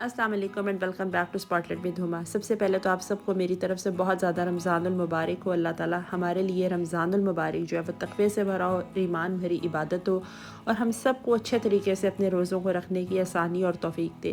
السلام علیکم and welcome back to spotlight with Huma. سب سے پہلے تو آپ سب کو میری طرف سے بہت زیادہ رمضان المبارک ہو۔ اللہ تعالیٰ ہمارے لیے رمضان المبارک جو ہے وہ تقوی سے بھرا ہو، ایمان بھری عبادت ہو، اور ہم سب کو اچھے طریقے سے اپنے روزوں کو رکھنے کی آسانی اور توفیق دے۔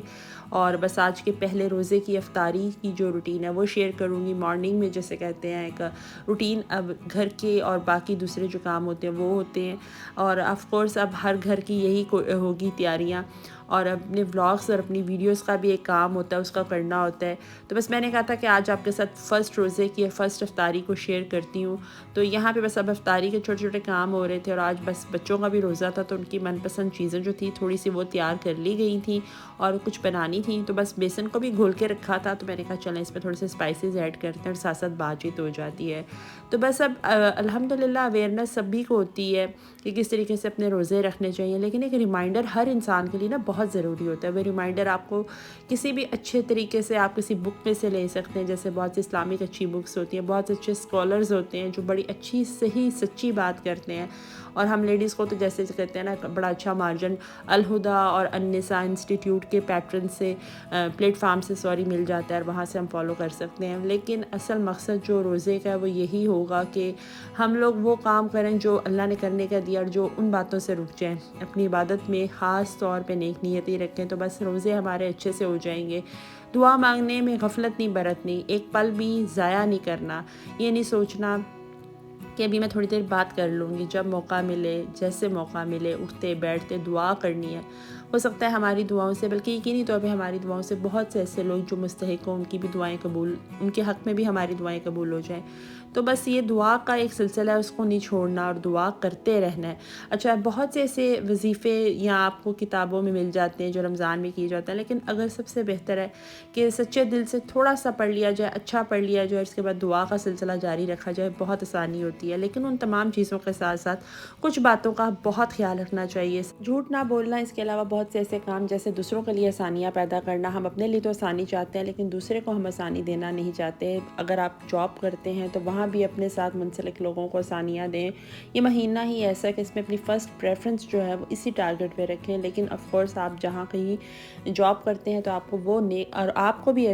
اور بس آج کے پہلے روزے کی افطاری کی جو روٹین ہے وہ شیئر کروں گی۔ مارننگ میں جیسے کہتے ہیں ایک روٹین، اب گھر کے اور باقی دوسرے جو کام ہوتے ہیں وہ ہوتے ہیں، اور آف کورس اب ہر گھر کی یہی ہوگی تیاریاں، اور اپنے ولاگس اور اپنی ویڈیوز کا بھی ایک کام ہوتا ہے، اس کا کرنا ہوتا ہے۔ تو بس میں نے کہا تھا کہ آج آپ کے ساتھ فرسٹ روزے کی فرسٹ افطاری کو شیئر کرتی ہوں۔ تو یہاں پہ بس اب افطاری کے چھوٹے چھوٹے کام ہو رہے تھے، اور آج بس بچوں کا بھی روزہ تھا تو ان کی من پسند چیزیں جو تھیں تھوڑی سی وہ تیار کر لی گئی تھیں اور کچھ بنانی تھیں۔ تو بس بیسن کو بھی گھول کے رکھا تھا، تو میں نے کہا چلیں اس میں تھوڑے سے اسپائسیز ایڈ کرتے ہیں اور ساتھ ساتھ بات چیت ہو جاتی ہے۔ تو بس اب الحمدللہ اویئرنیس سبھی کو ہوتی ہے کہ کس طریقے سے اپنے روزے رکھنے چاہیے، لیکن ایک ریمائنڈر ہر انسان کے لیے نا بہت ضروری ہوتا ہے۔ وہ ریمائنڈر آپ کو کسی بھی اچھے طریقے سے آپ کسی بک میں سے لے سکتے ہیں، جیسے بہت سی اسلامک اچھی بکس ہوتی ہیں، بہت اچھے اسکالرز ہوتے ہیں جو بڑی اچھی صحیح سچی بات کرتے ہیں، اور ہم لیڈیز کو تو جیسے کہتے ہیں نا بڑا اچھا مارجن الہدا اور النساء انسٹیٹیوٹ کے پیٹرن سے پلیٹ فارم سے مل جاتا ہے، اور وہاں سے ہم فالو کر سکتے ہیں۔ لیکن اصل مقصد جو روزے کا ہے وہ یہی ہوگا کہ ہم لوگ وہ کام کریں جو اللہ نے کرنے کا دیا، اور جو ان باتوں سے رک جائیں، اپنی عبادت میں خاص طور پہ نیک نیتی رکھیں، تو بس روزے ہمارے اچھے سے ہو جائیں گے۔ دعا مانگنے میں غفلت نہیں برتنی، ایک پل بھی ضائع نہیں کرنا، یہ نہیں سوچنا کہ ابھی میں تھوڑی دیر بات کر لوں گی، جب موقع ملے جیسے موقع ملے اٹھتے بیٹھتے دعا کرنی ہے۔ ہو سکتا ہے ہماری دعاؤں سے، بلکہ یقینی طور پہ ہماری دعاؤں سے بہت سے ایسے لوگ جو مستحق ہوں ان کی بھی دعائیں قبول، ان کے حق میں بھی ہماری دعائیں قبول ہو جائیں۔ تو بس یہ دعا کا ایک سلسلہ ہے، اس کو نہیں چھوڑنا اور دعا کرتے رہنا ہے۔ اچھا، بہت سے ایسے وظیفے یا آپ کو کتابوں میں مل جاتے ہیں جو رمضان میں کیے جاتے ہیں، لیکن اگر سب سے بہتر ہے کہ سچے دل سے تھوڑا سا پڑھ لیا جائے، اچھا پڑھ لیا جائے، اس کے بعد دعا کا سلسلہ جاری رکھا جائے، بہت آسانی ہوتی ہے۔ لیکن ان تمام چیزوں کے ساتھ ساتھ کچھ باتوں کا بہت خیال رکھنا چاہیے، جھوٹ نہ بولنا، اس کے علاوہ بہت سے ایسے کام جیسے دوسروں کے لیے آسانیاں پیدا کرنا۔ ہم اپنے لیے تو آسانی چاہتے ہیں لیکن دوسرے کو ہم آسانی دینا نہیں چاہتے۔ اگر آپ جاب کرتے ہیں تو وہاں بھی اپنے ساتھ منسلک لوگوں کو آسانیاں دیں۔ یہ مہینہ ہی ایسا ہے کہ اس میں اپنی فرسٹ پریفرنس جو ہے وہ اسی ٹارگٹ پہ رکھیں، لیکن آف کورس آپ جہاں کہیں جاب کرتے ہیں تو آپ کو وہ نیک، اور آپ کو بھی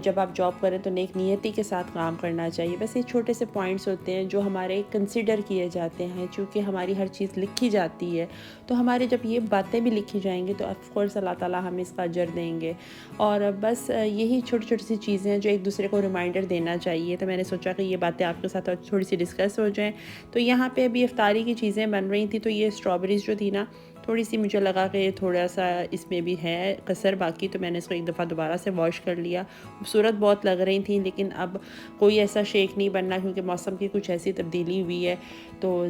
جب آپ جاب کریں تو نیک نیتی کے ساتھ کام کرنا چاہیے۔ بس یہ چھوٹے سے پوائنٹس ہوتے ہیں جو ہمارے کنسیڈر کیے جاتے ہیں، چونکہ ہماری ہر چیز لکھی جاتی ہے، تو ہمارے جب یہ باتیں بھی لکھی جائیں گی تو آف کورس اللہ تعالیٰ ہمیں اس کا اجر دیں گے۔ اور بس یہی چھوٹی چھوٹی سی چیزیں ہیں جو ایک دوسرے کو ریمائنڈر دینا چاہیے، تو میں نے سوچا کہ یہ باتیں آپ کے ساتھ تھوڑی سی ڈسکس ہو جائیں۔ تو یہاں پہ ابھی افطاری کی چیزیں بن رہی تھیں، تو یہ اسٹرابیریز جو تھی نا تھوڑی سی مجھے لگا کہ تھوڑا سا اس میں بھی ہے کسر باقی، تو میں نے اس کو ایک دفعہ دوبارہ سے واش کر لیا۔ خوبصورت بہت لگ رہی تھیں، لیکن اب کوئی ایسا شیک نہیں بننا کیونکہ موسم کی کچھ ایسی تبدیلی ہوئی ہے۔ تو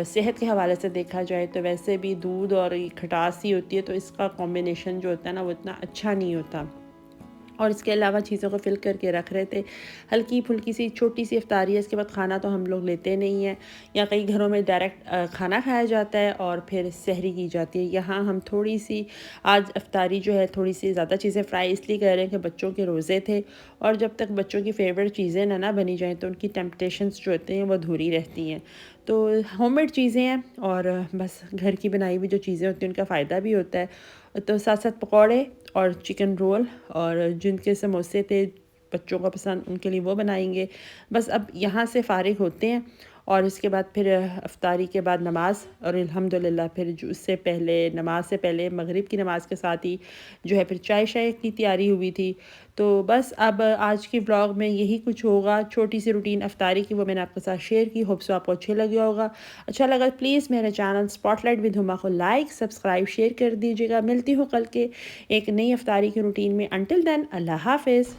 صحت کے حوالے سے دیکھا جائے تو ویسے بھی دودھ اور کھٹاس ہی ہوتی ہے، تو اس کا کمبینیشن جو ہوتا ہے نا وہ اتنا اچھا نہیں ہوتا۔ اور اس کے علاوہ چیزوں کو فل کر کے رکھ رہے تھے، ہلکی پھلکی سی چھوٹی سی افطاری ہے، اس کے بعد کھانا تو ہم لوگ لیتے نہیں ہیں، یا کئی گھروں میں ڈائریکٹ کھانا کھایا جاتا ہے اور پھر سحری کی جاتی ہے۔ یہاں ہم تھوڑی سی آج افطاری جو ہے تھوڑی سی زیادہ چیزیں فرائی اس لیے کر رہے ہیں کہ بچوں کے روزے تھے، اور جب تک بچوں کی فیوریٹ چیزیں نہ بنی جائیں تو ان کی ٹیمپٹیشنز جو ہوتے ہیں وہ ادھوری رہتی ہیں۔ تو ہوم میڈ چیزیں ہیں، اور بس گھر کی بنائی ہوئی جو چیزیں ہوتی ہیں ان کا فائدہ بھی ہوتا ہے۔ تو ساتھ ساتھ پکوڑے اور چکن رول، اور جن کے سموسے تھے بچوں کو پسند ان کے لیے وہ بنائیں گے۔ بس اب یہاں سے فارغ ہوتے ہیں، اور اس کے بعد پھر افطاری کے بعد نماز، اور الحمدللہ پھر اس سے پہلے نماز سے پہلے مغرب کی نماز کے ساتھ ہی جو ہے پھر چائے شائے کی تیاری ہوئی تھی۔ تو بس اب آج کی ولاگ میں یہی کچھ ہوگا، چھوٹی سی روٹین افطاری کی وہ میں نے آپ کے ساتھ شیئر کی، ہوپ سو آپ کو اچھے لگا ہوگا۔ اچھا لگا پلیز میرے چینل اسپاٹ لائٹ ود ہما کو لائک سبسکرائب شیئر کر دیجیے گا۔ ملتی ہوں کل کے ایک نئی افطاری کی روٹین میں، انٹل دین اللہ حافظ۔